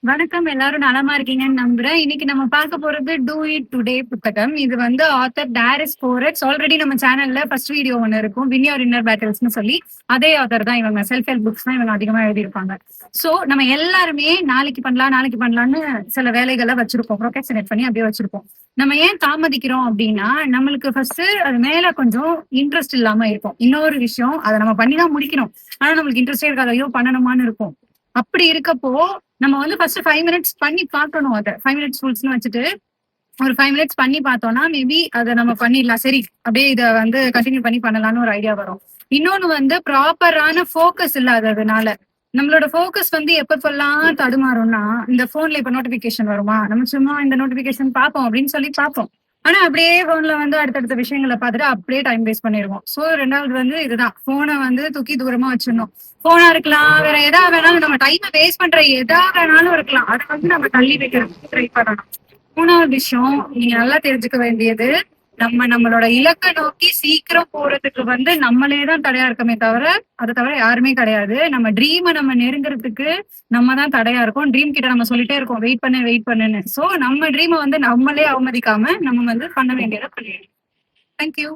வணக்கம். எல்லாரும் நலமா இருக்கீங்கன்னு நம்புறேன். இன்னைக்கு நம்ம பார்க்க போறது டூ இட் டுடே புத்தகம். இது வந்து ஆத்தர் டாரிஸ் ஃபோரெட்ஸ். ஆல்ரெடி நம்ம சேனல்ல ஃபர்ஸ்ட் வீடியோ ஒண்ணு இருக்கும். வின் யுவர் இன்னர் பேட்டில்ஸ்னு சொல்லி. அதே ஆத்தர் தான் இவங்க. செல்ஃப் ஹெல்ப் புக்ஸ் தான் இவங்க அதிகமா எழுதியிருப்பாங்க. சோ நம்ம எல்லாருமே நாளைக்கு பண்ணலாம், நாளைக்கு பண்ணலாம்னு சில வேலைகளை வச்சிருப்போம். ப்ரொக்ராஸ்டினேட் பண்ணி அப்படியே வச்சிருப்போம். நம்ம ஏன் தாமதிக்கிறோம் அப்படின்னா, நம்மளுக்கு ஃபர்ஸ்ட் அது மேல கொஞ்சம் இன்ட்ரெஸ்ட் இல்லாம இருக்கும். இன்னொரு விஷயம், அதை நம்ம பண்ணி தான் முடிக்கணும். ஆனா நம்மளுக்கு இன்ட்ரெஸ்டே இருக்காது. ஐயோ பண்ணணுமான்னு இருக்கும். அப்படி இருக்கப்போ நம்ம வந்து ஃபர்ஸ்ட் 5 மினிட்ஸ் பண்ணி பார்க்கணும். அதை 5 மினிட்ஸ் ரூல்ஸ்னு வச்சுட்டு ஒரு 5 மினிட்ஸ் பண்ணி பார்த்தோம்னா மேபி அதை நம்ம பண்ணிடலாம். சரி, அப்படியே இதை வந்து கண்டினியூ பண்ணி பண்ணலாம்னு ஒரு ஐடியா வரும். இன்னொன்னு வந்து ப்ராப்பரான ஃபோக்கஸ் இல்லாததுனால நம்மளோட ஃபோக்கஸ் வந்து எப்பப்பெல்லாம் தடுமாறும்னா, இந்த போன்ல இப்ப நோட்டிபிகேஷன் வருமா, நம்ம சும்மா இந்த நோட்டிபிகேஷன் பார்ப்போம் அப்படின்னு சொல்லி பார்ப்போம். ஆனா அப்படியே போன்ல வந்து அடுத்தடுத்த விஷயங்களை பார்த்துட்டு அப்படியே டைம் வேஸ்ட் பண்ணிடுவோம். சோ ரெண்டாவது வந்து இதுதான், போனை வந்து தூக்கி தூரமா வச்சிடணும். போனா இருக்கலாம், வேற எதா வேணாலும், நம்ம டைமை வேஸ்ட் பண்ற எதா வேணாலும் இருக்கலாம், அதை வந்து நம்ம தள்ளி வைக்கிறதுக்கு ட்ரை பண்ணணும். மூணாவது விஷயம் நீங்க நல்லா தெரிஞ்சுக்க வேண்டியது, நம்மளோட இலக்கை நோக்கி சீக்கிரம் போறதுக்கு வந்து நம்மளே தான் தடையா இருக்கமே தவிர, அதை தவிர யாருமே கிடையாது. நம்ம ட்ரீமை நம்ம நெருங்குறதுக்கு நம்ம தான் தடையா இருக்கோம். ட்ரீம் கிட்ட நம்ம சொல்லிட்டே இருக்கோம், வெயிட் பண்ணு வெயிட் பண்ணுன்னு. சோ நம்ம ட்ரீமை வந்து நம்மளே அவமதிக்காம நம்ம வந்து பண்ண வேண்டியதை பண்ணிடணும். தேங்க்யூ.